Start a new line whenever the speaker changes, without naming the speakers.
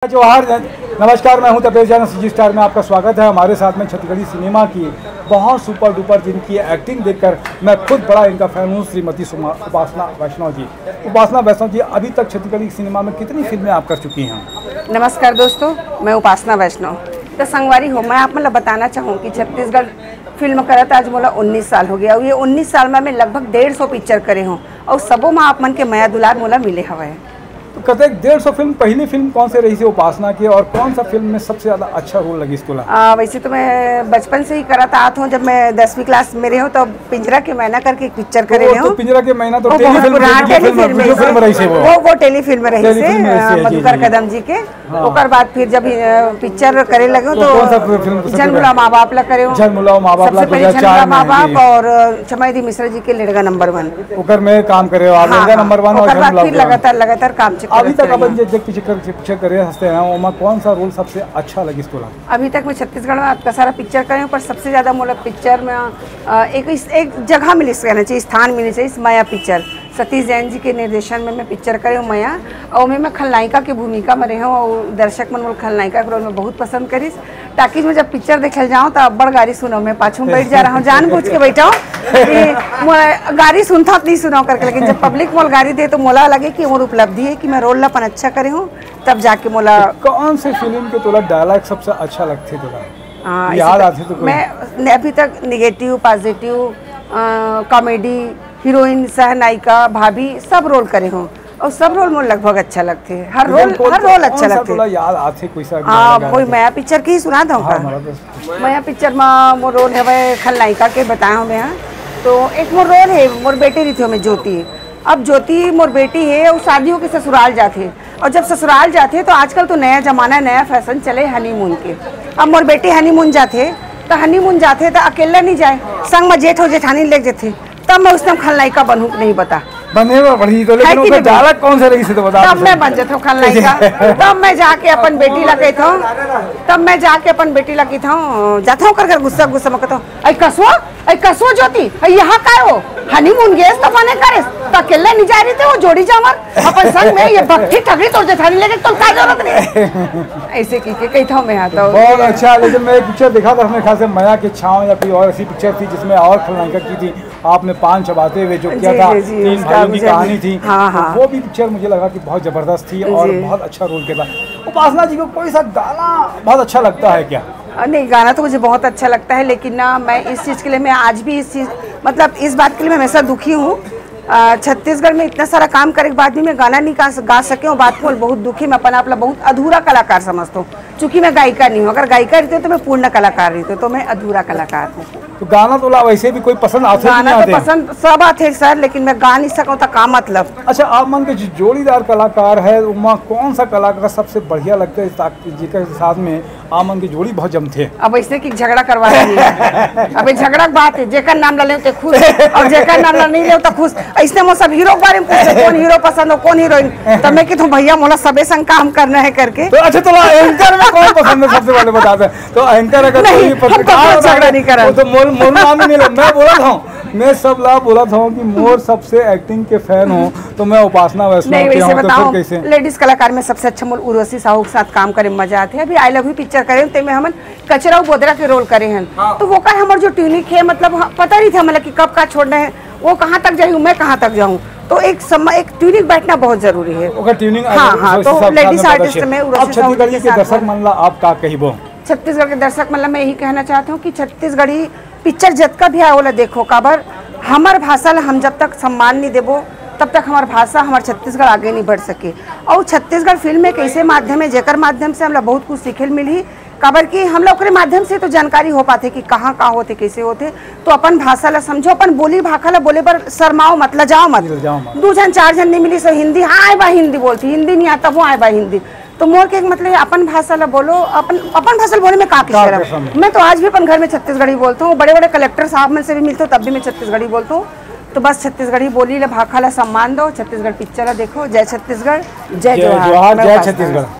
जोहार, नमस्कार। मैं हूं तपेश जाना सीजी स्टार में आपका स्वागत है। हमारे साथ में छत्तीसगढ़ी सिनेमा की बहुत सुपर डुपर जिनकी एक्टिंग देखकर मैं खुद बड़ा इनका फैन हूं, श्रीमती उपासना वैष्णव जी। उपासना वैष्णव जी, अभी तक छत्तीसगढ़ी सिनेमा में कितनी फिल्में आप कर चुकी हैं?
नमस्कार दोस्तों, मैं उपासना वैष्णव तो संगवारी हो। मैं आप मतलब बताना चाहूँ कि छत्तीसगढ़ फिल्म करत आज मोला 19 साल हो गया और ये 19 साल में मैं लगभग 150 पिक्चर करे हूँ और सबों में आप मन के माया दुलार मोला मिले हवे।
तो कहते 150 फिल्म, पहली फिल्म कौन से रही थी उपासना की और कौन सा फिल्म में सबसे ज़्यादा अच्छा रोल लगी इसको?
वैसे तो मैं बचपन से ही करता आता हूँ। जब मैं 10वीं क्लास में रही हूँ तो पिंजरा के मैना करके एक पिक्चर करे रही हूँ।
तो पिंजरा के मैना तो
वो टेली फिल्म रही से मधुकर कदम जी के। ओकर बाद फिर जब पिक्चर करे लगे तो जन्मला माँ बाप ला करे,
जन्मला माँ
बाप और चमैदी मिश्रा जी के लड़का नंबर 1
ओकर में काम करे हो आप, लड़का नंबर 1 और
फिर लगातार काम
अभी तक अपन जो पिक्चर करे हंसते हैं उनमें कौन सा रोल सबसे अच्छा लगी इसको?
अभी तक मैं छत्तीसगढ़ में आपका सारा पिक्चर करे हूँ, पर सबसे ज़्यादा मोला पिक्चर में एक जगह मिली कहना चाहिए, स्थान मिलनी चाहिए। माया पिक्चर सतीश जैन जी के निर्देशन में मैं पिक्चर करे हूँ माया, और मैं खलनायिका की भूमिका में रही हूँ और दर्शक मन मोल खलनायिका के रोल में बहुत पसंद करीस। ताकि मैं जब पिक्चर देखल जाऊँ तो अब्बड़ गाड़ी सुनो, मैं पाछू में बैठ जा रहा हूँ, जानबूझ के बैठा हूँ कि गाड़ी सुनता नहीं सुनाओ करके। लेकिन जब पब्लिक मोल गाड़ी दे तो मोला लगे कि मोर उपलब्धि है कि मैं रोल अपन अच्छा करे हूँ, तब जाके मोला।
कौन से फिल्म के तोला डायलॉग सबसे अच्छा लगते तोला, याद आते तो?
मैं अभी तक निगेटिव, पॉजिटिव, कॉमेडी, हीरोइन, सहनायिका, भाभी सब रोल करे हूँ और सब रोल मुझे लगभग अच्छा लगते हैं। हर रोल अच्छा लगते हैं।
याद आते कोई सा?
कोई माया पिक्चर की सुना था माया पिक्चर में मोर रोल है खलनायिका के बताया हूँ मैं। तो एक मोर रोल है, मोर बेटी रही थी हमें ज्योति। अब ज्योति मोर बेटी है, वो शादियों के ससुराल जाते, और जब ससुराल जाते तो आजकल तो नया जमाना, नया फैशन चले हनीमून के। अब मोर बेटी हनीमून जाते तो अकेला नहीं जाए, संग में जेठ हो जेठानी ले जाते, तब मैं उसने खलनायिका बनूं नहीं बता
बने बढ़ी तो, लेकिन उसका डायलॉग कौन सा रही से तो बता।
तब मैं बन जाता हूँ खलनायिका। तब मैं जाके अपन बेटी लगी था, जाता हूँ कर गुस्सा में कहता हूँ, ऐ कसवा ज्योति यहाँ का हो हनीमून गए तो बने करे तो अकेले नहीं जा रही थे, वो जोड़ी जामर अपन संग में ये भट्टी ठगड़ी तो जेठानी लेके तो क्या जरूरत नहीं ऐसे की कहता हूँ मैं आता हूँ।
बहुत अच्छा। लेकिन मैं एक पिक्चर देखा था अपने ख्याल से, माया की छाँव या कोई और ऐसी पिक्चर थी जिसमें और खलनायिका की थी आपने, 5 चबाते हुए जो किया था, 3 भाइयों की कहानी थी।
हाँ।
वो भी पिक्चर मुझे लगा कि बहुत जबरदस्त थी और बहुत अच्छा रोल किया था। उपासना जी को कोई सा गाना बहुत अच्छा लगता है क्या?
नहीं, गाना तो मुझे बहुत अच्छा लगता है, लेकिन ना मैं इस चीज़ के लिए, मैं आज भी इस चीज़ मतलब इस बात के लिए मैं हमेशा दुखी हूँ। छत्तीसगढ़ में इतना सारा काम करे के बाद भी मैं गाना नहीं गा सके हूँ, बात को बहुत दुखी। मैं अपना आप बहुत अधूरा कलाकार समझता हूँ, चूँकि मैं गायिका नहीं हूँ। अगर गायिका रहती हूँ तो मैं पूर्ण कलाकार रहती हूँ, तो मैं अधूरा कलाकार हूँ।
तो गाना तो वैसे भी कोई पसंद आते?
गाना तो पसंद सब आते सर, लेकिन मैं गा नहीं सकूँ तो का मतलब।
अच्छा, आप मन के जोड़ीदार कलाकार है उमा, कौन सा कलाकार सबसे बढ़िया लगता है जिसके साथ में आप मन की जोड़ी बहुत जमते हैं?
अब ऐसे की झगड़ा करवा रही है। अब झगड़ा की बात है, जेकर नाम ला ले खुश और जेकर नाम ला नहीं ले तो खुश। ऐसे में सब हीरो के बारे में पूछे, कौन हीरो पसंद हो, कौन हीरोइन, तो मैं कहता हूँ भैया मोला सबे संग काम करना है करके।
तो अच्छा, तो एंकर में कौन पसंद है सबसे पहले बता दे। तो एंकर अगर
झगड़ा नहीं करा
तो मोर नाम ही नहीं, मैं बोला था, मैं सब ला बोला था कि मोर सबसे एक्टिंग के फैन हो तो मैं उपासना वैष्णव के हूं। तो कैसे
लेडीज कलाकार में सबसे अच्छा मोर उर्वशी साहू के साथ काम करे मजा आते है। अभी आई लव यू पिक्चर करे ते में हमन कचरा बोदरा के रोल करे हैं। तो वो का हमार जो ट्यूनिक है, मतलब पता नहीं था मतलब कि कब का छोड़ना है, वो कहाँ तक जाऊँ, मैं कहाँ तक जाऊँ। तो एक ट्यूनिक बैठना बहुत जरूरी है।
ट्यूनिंग,
हाँ, तो लेडीज आर्टिस्ट में
छत्तीसगढ़ के दर्शक मन ला आप का कहिबो?
छत्तीसगढ़ के दर्शक मतलब मैं यही कहना चाहता हूँ कि छत्तीसगढ़ी पिक्चर जत का भी आवला देखो, काबर हमार भाषा ला हम जब तक सम्मान नहीं देबो तब तक हमार भाषा, हमार छत्तीसगढ़ आगे नहीं बढ़ सके। और छत्तीसगढ़ फिल्म एक ऐसे माध्यम है जेकर माध्यम से हम बहुत कुछ सीखे मिली, काबर कि हम लोग के माध्यम से तो जानकारी हो पाते कि कहाँ होते, कैसे होते। तो अपन भाषा ला समझो, अपन बोली भाखा ला बोले पर शर्माओ मत, लजाओ मत। 2 जन 4 जन नहीं मिली सो हिंदी, हाँ आए बा हिंदी बोलती, हिंदी नहीं आता वो आए बा हिंदी। तो मोर के मतलब अपन भाषा ला बोलो, अपन भाषा बोले में काफी शर्म। मैं तो आज भी अपन घर में छत्तीसगढ़ी बोलता हूँ, बड़े बड़े कलेक्टर साहब में से भी मिलते हो तब भी मैं छत्तीसगढ़ी बोलता हूँ। तो बस छत्तीसगढ़ी बोली ला भाखा ला सम्मान दो, छत्तीसगढ़ पिक्चर देखो। जय छत्तीसगढ़, जय जोहार, जय छत्तीसगढ़।